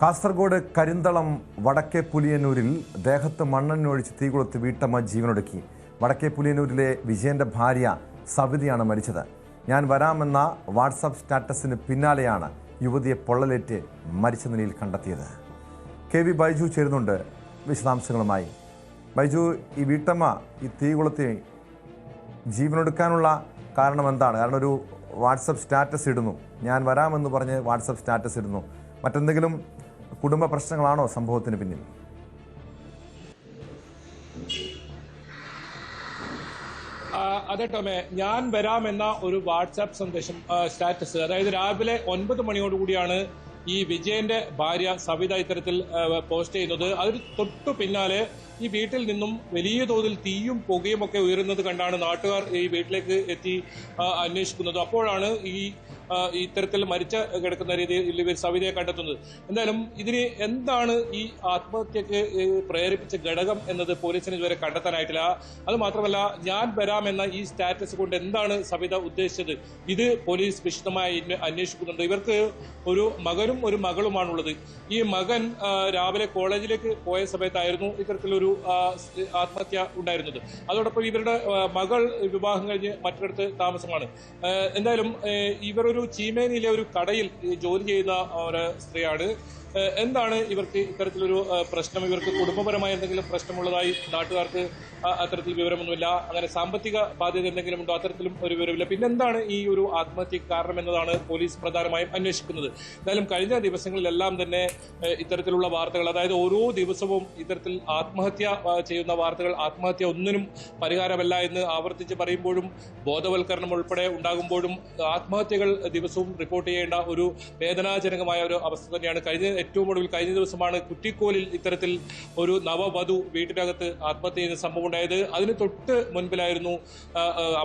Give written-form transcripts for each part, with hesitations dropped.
കാസർഗോഡ് കരിന്തളം വടക്കേ പുലിയന്നൂരിൽ ദേഹത്ത് മണ്ണെണ്ണയൊഴിച്ച് തീകൊളുത്തി വീട്ടമ്മ ജീവനൊടുക്കി. വടക്കേ പുലിയന്നൂരിലെ വിജയന്റെ ഭാര്യ സവിതയാണ് മരിച്ചത്. ഞാൻ വരാമെന്ന വാട്സാപ്പ് സ്റ്റാറ്റസിന് പിന്നാലെയാണ് യുവതിയെ പൊള്ളലേറ്റ് മരിച്ച നിലയിൽ കണ്ടെത്തിയത്. കെ വി ബൈജു ചേരുന്നുണ്ട് വിശദാംശങ്ങളുമായി. ബൈജു, ഈ വീട്ടമ്മ ഈ തീ കൊളുത്തി ജീവനൊടുക്കാനുള്ള കാരണം എന്താണ്? കാരണം ഒരു വാട്സപ്പ് സ്റ്റാറ്റസ് ഇടുന്നു, ഞാൻ വരാമെന്ന് പറഞ്ഞ് വാട്സപ്പ് സ്റ്റാറ്റസ് ഇടുന്നു. മറ്റെന്തെങ്കിലും കുടുംബ പ്രശ്നങ്ങളാണോ സംഭവത്തിന് പിന്നിൽ? അതെ ടോമേ, ഞാൻ വരാമെന്ന ഒരു വാട്സാപ്പ് സന്ദേശം സ്റ്റാറ്റസ്, അതായത് രാവിലെ 9 മണിയോടുകൂടിയാണ് ഈ വിജയന്റെ ഭാര്യ സവിത ഇത്തരത്തിൽ പോസ്റ്റ് ചെയ്യുന്നത്. അതിന് തൊട്ടു പിന്നാലെ ഈ വീട്ടിൽ നിന്നും വലിയ തോതിൽ തീയും പുകയും ഒക്കെ ഉയരുന്നത് കണ്ടാണ് നാട്ടുകാർ ഈ വീട്ടിലേക്ക് എത്തി അന്വേഷിക്കുന്നത്. അപ്പോഴാണ് ഇത്തരത്തിൽ മരിച്ച കിടക്കുന്ന രീതിയിൽ ഇവർ സവിതയെ കണ്ടെത്തുന്നത്. എന്തായാലും ഇതിന് എന്താണ് ഈ ആത്മഹത്യക്ക് പ്രേരിപ്പിച്ച ഘടകം എന്നത് പോലീസിന് ഇതുവരെ കണ്ടെത്താനായിട്ടില്ല. അത് മാത്രമല്ല, ഞാൻ വരാമെന്ന ഈ സ്റ്റാറ്റസ് കൊണ്ട് എന്താണ് സവിത ഉദ്ദേശിച്ചത്, ഇത് പോലീസ് വിശദമായി അന്വേഷിക്കുന്നുണ്ട്. ഇവർക്ക് ഒരു മകനും ഒരു മകളുമാണുള്ളത്. ഈ മകൻ രാവിലെ കോളേജിലേക്ക് പോയ സമയത്തായിരുന്നു ഇത്തരത്തിലൊരു ആത്മഹത്യ ഉണ്ടായിരുന്നത്. അതോടൊപ്പം ഇവരുടെ മകൾ വിവാഹം കഴിഞ്ഞ് മറ്റിടത്ത് താമസമാണ്. എന്തായാലും ഇവരൊരു ചീമേനിയിലെ ഒരു കടയിൽ ജോലി ചെയ്യുന്ന ഒരു സ്ത്രീയാണ്. എന്താണ് ഇവർക്ക് ഇത്തരത്തിലൊരു പ്രശ്നം, ഇവർക്ക് കുടുംബപരമായ എന്തെങ്കിലും പ്രശ്നമുള്ളതായി നാട്ടുകാർക്ക് അത്തരത്തിൽ വിവരമൊന്നുമില്ല. അങ്ങനെ സാമ്പത്തിക ബാധ്യത എന്തെങ്കിലും ഉണ്ടോ, അത്തരത്തിലും ഒരു വിവരമില്ല. പിന്നെന്താണ് ഈ ഒരു ആത്മഹത്യക്ക് കാരണം എന്നതാണ് പോലീസ് പ്രധാനമായും അന്വേഷിക്കുന്നത്. എന്തായാലും കഴിഞ്ഞ ദിവസങ്ങളിലെല്ലാം തന്നെ ഇത്തരത്തിലുള്ള വാർത്തകൾ, അതായത് ഓരോ ദിവസവും ഇത്തരത്തിൽ ആത്മഹത്യ ചെയ്യുന്ന വാർത്തകൾ, ആത്മഹത്യ ഒന്നിനും പരിഹാരമല്ല എന്ന് ആവർത്തിച്ച് പറയുമ്പോഴും ബോധവൽക്കരണം ഉൾപ്പെടെ ഉണ്ടാകുമ്പോഴും ആത്മഹത്യകൾ ദിവസവും റിപ്പോർട്ട് ചെയ്യേണ്ട ഒരു വേദനാജനകമായ ഒരു അവസ്ഥ തന്നെയാണ്. ഏറ്റവും ഒടുവിൽ കഴിഞ്ഞ ദിവസമാണ് കുറ്റിക്കോലിൽ ഇത്തരത്തിൽ ഒരു നവവധു വീട്ടിനകത്ത് ആത്മഹത്യ ചെയ്യുന്ന സംഭവം ഉണ്ടായത്. അതിന് തൊട്ട് മുൻപിലായിരുന്നു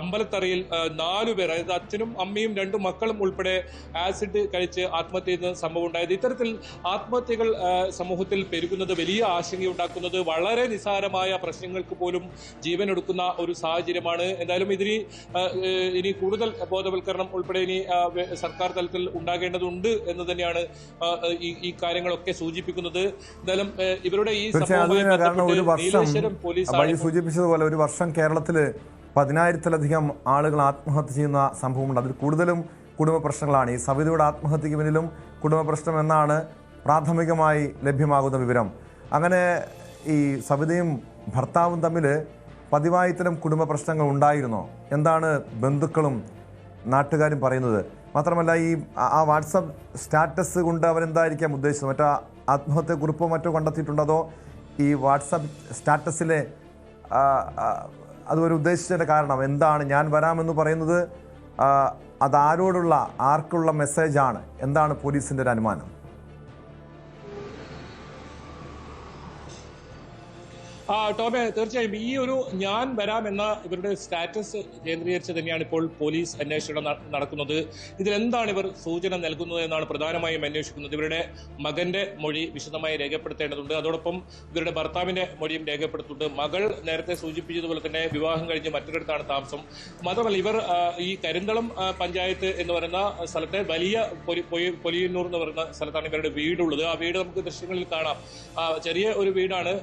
അമ്പലത്തറയിൽ 4 പേർ, അതായത് അച്ഛനും അമ്മയും 2 മക്കളും ഉൾപ്പെടെ ആസിഡ് കഴിച്ച് ആത്മഹത്യ ചെയ്യുന്ന സംഭവം ഉണ്ടായത്. ഇത്തരത്തിൽ ആത്മഹത്യകൾ സമൂഹത്തിൽ പെരുകുന്നത് വലിയ ആശങ്കയുണ്ടാക്കുന്നത്, വളരെ നിസ്സാരമായ പ്രശ്നങ്ങൾക്ക് പോലും ജീവൻ എടുക്കുന്ന ഒരു സാഹചര്യമാണ്. എന്തായാലും ഇനി കൂടുതൽ ബോധവൽക്കരണം ഉൾപ്പെടെ ഇനി സർക്കാർ തലത്തിൽ ഉണ്ടാകേണ്ടതുണ്ട് എന്ന് തന്നെയാണ് ഈ കാര്യങ്ങളൊക്കെ സൂചിപ്പിക്കുന്നത്. എന്തായാലും ഇവരുടെ ഈ സൂചിപ്പിച്ചതുപോലെ ഒരു വർഷം കേരളത്തിൽ 10,000-ത്തിലധികം ആളുകൾ ആത്മഹത്യ ചെയ്യുന്ന സംഭവമുണ്ട്. അതിൽ കൂടുതലും കുടുംബ പ്രശ്നങ്ങളാണ്. ഈ സവിതയുടെ ആത്മഹത്യക്ക് പിന്നിലും കുടുംബ പ്രശ്നം എന്നാണ് പ്രാഥമികമായി ലഭ്യമാകുന്ന വിവരം. അങ്ങനെ ഈ സവിതയും ഭർത്താവും തമ്മിൽ പതിവായി ഇത്തരം കുടുംബ പ്രശ്നങ്ങൾ ഉണ്ടായിരുന്നോ? എന്താണ് ബന്ധുക്കളും നാട്ടുകാരും പറയുന്നത്? മാത്രമല്ല, ആ വാട്സപ്പ് സ്റ്റാറ്റസ് കൊണ്ട് അവരെന്തായിരിക്കാം ഉദ്ദേശിച്ചത്? മറ്റോ ആത്മഹത്യക്കുറിപ്പോ മറ്റോ കണ്ടെത്തിയിട്ടുണ്ടോ? അതോ ഈ വാട്സപ്പ് സ്റ്റാറ്റസിലെ അതുവരെ ഉദ്ദേശിച്ചതിൻ്റെ കാരണം എന്താണ്? ഞാൻ വരാമെന്ന് പറയുന്നത് അതാരോടുള്ള, ആർക്കുള്ള മെസ്സേജാണ്? എന്താണ് പോലീസിൻ്റെ ഒരു അനുമാനം? ടോമേ, തീർച്ചയായും ഈ ഒരു ഞാൻ വരാമെന്ന ഇവരുടെ സ്റ്റാറ്റസ് കേന്ദ്രീകരിച്ച് തന്നെയാണ് ഇപ്പോൾ പോലീസ് അന്വേഷണം നടക്കുന്നത്. ഇതിലെന്താണ് ഇവർ സൂചന നൽകുന്നത് എന്നാണ് പ്രധാനമായും അന്വേഷിക്കുന്നത്. ഇവരുടെ മകന്റെ മൊഴി വിശദമായി രേഖപ്പെടുത്തേണ്ടതുണ്ട്. അതോടൊപ്പം ഇവരുടെ ഭർത്താവിന്റെ മൊഴിയും രേഖപ്പെടുത്തുന്നുണ്ട്. മകൾ നേരത്തെ സൂചിപ്പിച്ചതുപോലെ തന്നെ വിവാഹം കഴിഞ്ഞ് മറ്റൊരിടത്താണ് താമസം. മാത്രമല്ല, ഇവർ ഈ കരിന്തളം പഞ്ചായത്ത് എന്ന് പറയുന്ന സ്ഥലത്തെ വലിയ പൊലിയന്നൂർ എന്ന് പറയുന്ന സ്ഥലത്താണ് ഇവരുടെ വീടുള്ളത്. ആ വീട് നമുക്ക് ദൃശ്യങ്ങളിൽ കാണാം. ചെറിയ ഒരു വീടാണ്.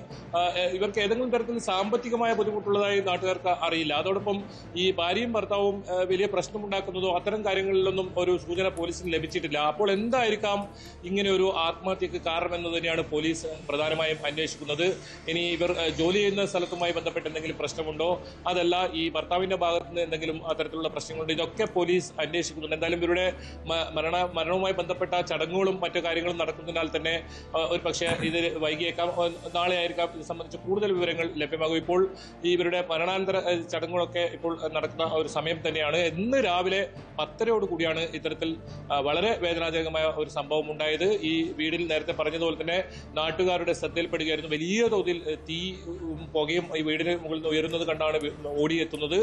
ഇവർക്ക് ഏതെങ്കിലും തരത്തിൽ സാമ്പത്തികമായ ബുദ്ധിമുട്ടുള്ളതായി നാട്ടുകാർക്ക് അറിയില്ല. അതോടൊപ്പം ഈ ഭാര്യയും ഭർത്താവും വലിയ പ്രശ്നമുണ്ടാക്കുന്നതോ അത്തരം കാര്യങ്ങളിലൊന്നും ഒരു സൂചന പോലീസിന് ലഭിച്ചിട്ടില്ല. അപ്പോൾ എന്തായിരിക്കാം ഇങ്ങനെ ഒരു ആത്മഹത്യക്ക് കാരണം എന്ന് തന്നെയാണ് പോലീസ് പ്രധാനമായും അന്വേഷിക്കുന്നത്. ഇനി ഇവർ ജോലി ചെയ്യുന്ന സ്ഥലത്തുമായി ബന്ധപ്പെട്ട് എന്തെങ്കിലും പ്രശ്നമുണ്ടോ, അതല്ല ഈ ഭർത്താവിന്റെ ഭാഗത്ത് നിന്ന് എന്തെങ്കിലും അത്തരത്തിലുള്ള പ്രശ്നങ്ങളുണ്ടോ, ഇതൊക്കെ പോലീസ് അന്വേഷിക്കുന്നുണ്ട്. എന്തായാലും ഇവരുടെ മരണവുമായി ബന്ധപ്പെട്ട ചടങ്ങുകളും മറ്റു കാര്യങ്ങളും നടക്കുന്നതിനാൽ തന്നെ ഒരു പക്ഷേ ഇത് വൈകിയേക്കാം, നാളെ ആയിരിക്കാം ഇത് സംബന്ധിച്ച് കൂടുതൽ വിവരങ്ങൾ ലഭ്യമാകും. ഇപ്പോൾ ഇവരുടെ മരണാനന്തര ചടങ്ങുകളൊക്കെ ഇപ്പോൾ നടക്കുന്ന ഒരു സമയം തന്നെയാണ്. ഇന്ന് രാവിലെ 10:30 കൂടിയാണ് ഇത്തരത്തിൽ വളരെ വേദനാജനകമായ ഒരു സംഭവം ഉണ്ടായത്. ഈ വീടിൽ നേരത്തെ പറഞ്ഞതുപോലെ തന്നെ നാട്ടുകാരുടെ ശ്രദ്ധയിൽപ്പെടുകയായിരുന്നു. വലിയ തോതിൽ തീ പുകയും ഈ വീടിന് മുകളിൽ നിന്ന് ഉയരുന്നത് കണ്ടാണ് ഓടിയെത്തുന്നത്.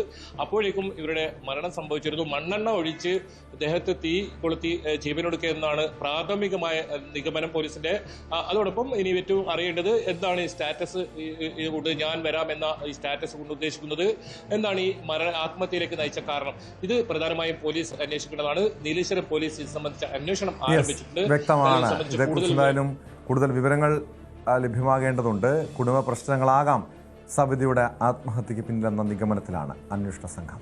അപ്പോഴേക്കും ഇവരുടെ മരണം സംഭവിച്ചിരുന്നു. മണ്ണെണ്ണ ഒഴിച്ച് ദേഹത്ത് തീ കൊളുത്തി ജീവനൊടുക്കുക എന്നാണ് പ്രാഥമികമായ നിഗമനം പോലീസിന്റെ. അതോടൊപ്പം ഇനി ഏറ്റവും അറിയേണ്ടത് എന്താണ് ഈ സ്റ്റാറ്റസ് കൊണ്ട് ഞാൻ വരാമെന്ന ഈ സ്റ്റാറ്റസ് കൊണ്ട് ഉദ്ദേശിക്കുന്നത്, എന്താണ് ഈ ആത്മഹത്യയിലേക്ക് നയിച്ച കാരണം, ഇത് പ്രധാനമായും പോലീസ് അന്വേഷിക്കേണ്ടതാണ്. നീലേശ്വരം പോലീസ് ഇത് സംബന്ധിച്ച അന്വേഷണം ആരംഭിച്ചിട്ടുണ്ട്. വ്യക്തമാണ്. കൂടുതൽ വിവരങ്ങൾ ലഭ്യമാകേണ്ടതുണ്ട്. കുടുംബ പ്രശ്നങ്ങളാകാം സവിതയുടെ ആത്മഹത്യക്ക് പിന്നിലെന്ന നിഗമനത്തിലാണ് അന്വേഷണ സംഘം.